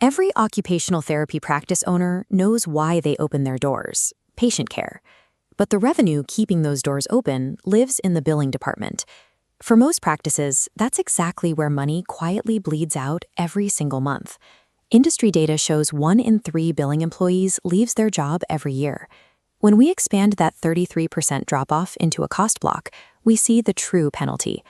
Every occupational therapy practice owner knows why they open their doors: patient care. But the revenue keeping those doors open lives in the billing department. For most practices, that's exactly where money quietly bleeds out every single month. Industry data shows 1 in 3 billing employees leaves their job every year. When we expand that 33% drop-off into a cost block, we see the true penalty.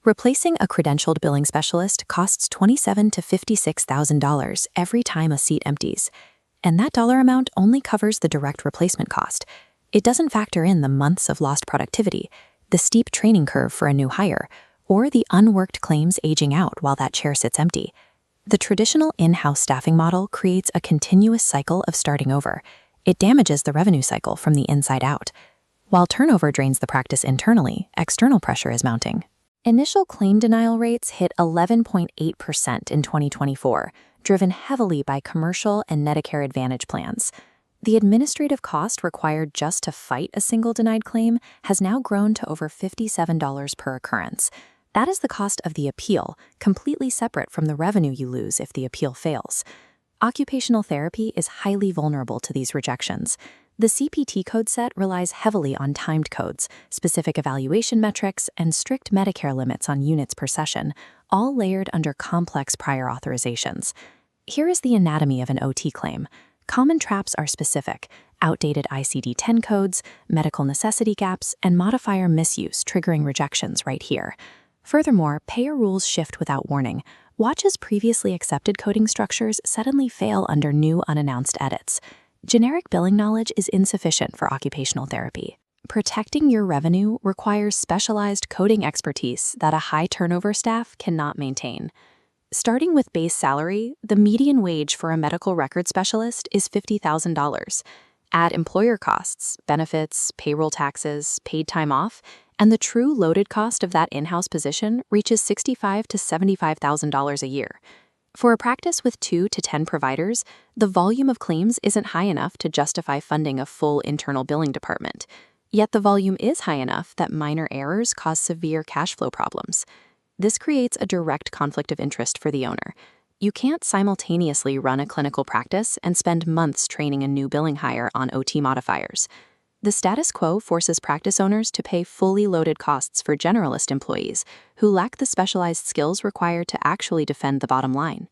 Replacing a credentialed billing specialist costs $27,000 to $56,000 every time a seat empties. And that dollar amount only covers the direct replacement cost. It doesn't factor in the months of lost productivity, the steep training curve for a new hire, or the unworked claims aging out while that chair sits empty. The traditional in-house staffing model creates a continuous cycle of starting over. It damages the revenue cycle from the inside out. While turnover drains the practice internally, external pressure is mounting. Initial claim denial rates hit 11.8% in 2024, driven heavily by commercial and Medicare Advantage plans. The administrative cost required just to fight a single denied claim has now grown to over $57 per occurrence. That is the cost of the appeal, completely separate from the revenue you lose if the appeal fails. Occupational therapy is highly vulnerable to these rejections. The CPT code set relies heavily on timed codes, specific evaluation metrics, and strict Medicare limits on units per session, all layered under complex prior authorizations. Here is the anatomy of an OT claim. Common traps are specific: outdated ICD-10 codes, medical necessity gaps, and modifier misuse triggering rejections right here. Furthermore, payer rules shift without warning. Watch as previously accepted coding structures suddenly fail under new unannounced edits. Generic billing knowledge is insufficient for occupational therapy. Protecting your revenue requires specialized coding expertise that a high turnover staff cannot maintain. Starting with base salary, the median wage for a medical record specialist is $50,000. Add employer costs, benefits, payroll taxes, paid time off, and the true loaded cost of that in-house position reaches $65,000 to $75,000 a year. For a practice with 2 to 10 providers, the volume of claims isn't high enough to justify funding a full internal billing department. Yet the volume is high enough that minor errors cause severe cash flow problems. This creates a direct conflict of interest for the owner. You can't simultaneously run a clinical practice and spend months training a new billing hire on OT modifiers. The status quo forces practice owners to pay fully loaded costs for generalist employees who lack the specialized skills required to actually defend the bottom line.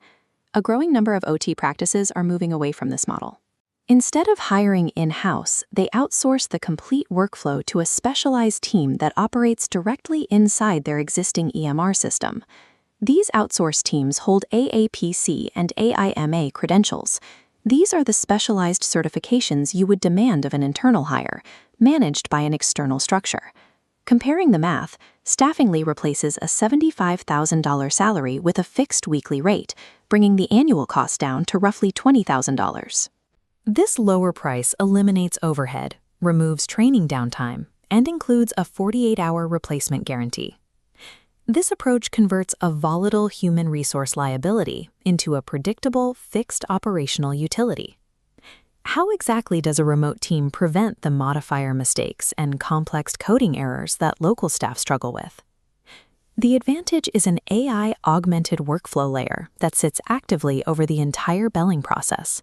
A growing number of OT practices are moving away from this model. Instead of hiring in-house, they outsource the complete workflow to a specialized team that operates directly inside their existing EMR system. These outsourced teams hold AAPC and AIMA credentials. These are the specialized certifications you would demand of an internal hire, managed by an external structure. Comparing the math, Staffingly replaces a $75,000 salary with a fixed weekly rate, bringing the annual cost down to roughly $20,000. This lower price eliminates overhead, removes training downtime, and includes a 48-hour replacement guarantee. This approach converts a volatile human resource liability into a predictable, fixed operational utility. How exactly does a remote team prevent the modifier mistakes and complex coding errors that local staff struggle with? The advantage is an AI-augmented workflow layer that sits actively over the entire billing process.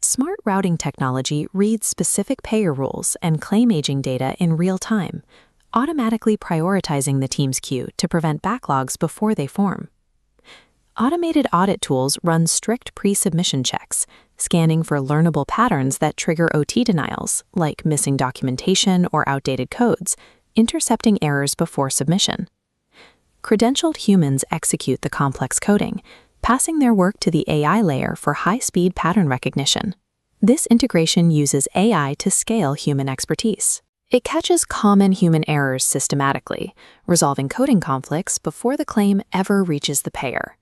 Smart routing technology reads specific payer rules and claim aging data in real time, automatically prioritizing the team's queue to prevent backlogs before they form. Automated audit tools run strict pre-submission checks, scanning for learnable patterns that trigger OT denials, like missing documentation or outdated codes, intercepting errors before submission. Credentialed humans execute the complex coding, passing their work to the AI layer for high-speed pattern recognition. This integration uses AI to scale human expertise. It catches common human errors systematically, resolving coding conflicts before the claim ever reaches the payer.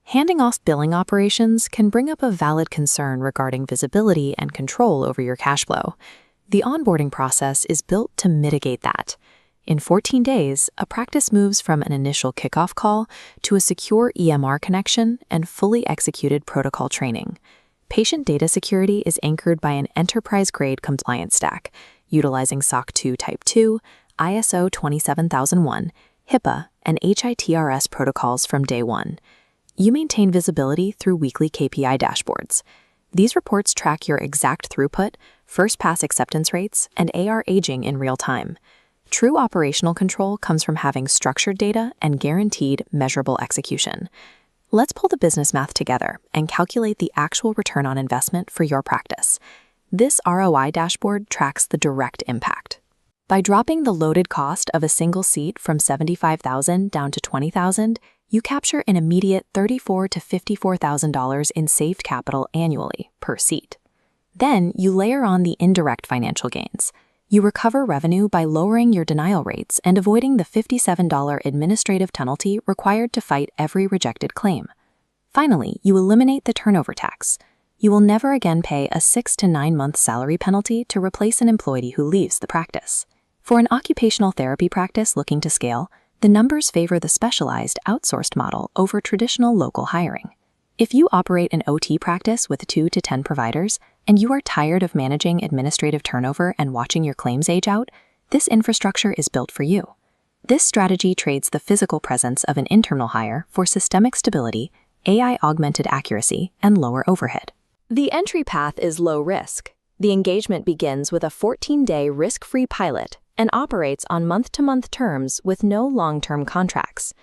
Handing off billing operations can bring up a valid concern regarding visibility and control over your cash flow. The onboarding process is built to mitigate that. In 14 days, a practice moves from an initial kickoff call to a secure EMR connection and fully executed protocol training. Patient data security is anchored by an enterprise-grade compliance stack, utilizing SOC 2 Type 2, ISO 27001, HIPAA, and HITRS protocols from day one. you maintain visibility through weekly KPI dashboards. These reports track your exact throughput, first-pass acceptance rates, and AR aging in real time. True operational control comes from having structured data and guaranteed, measurable execution. Let's pull the business math together and calculate the actual return on investment for your practice. This ROI dashboard tracks the direct impact. By dropping the loaded cost of a single seat from $75,000 down to $20,000, you capture an immediate $34,000 to $54,000 in saved capital annually per seat. Then you layer on the indirect financial gains. You recover revenue by lowering your denial rates and avoiding the $57 administrative penalty required to fight every rejected claim. Finally, you eliminate the turnover tax. You will never again pay a 6 to 9 month salary penalty to replace an employee who leaves the practice. For an occupational therapy practice looking to scale, the numbers favor the specialized outsourced model over traditional local hiring. If you operate an OT practice with 2 to 10 providers, and you are tired of managing administrative turnover and watching your claims age out, this infrastructure is built for you. This strategy trades the physical presence of an internal hire for systemic stability, AI-augmented accuracy, and lower overhead. The entry path is low risk. The engagement begins with a 14-day risk-free pilot and operates on month-to-month terms with no long-term contracts.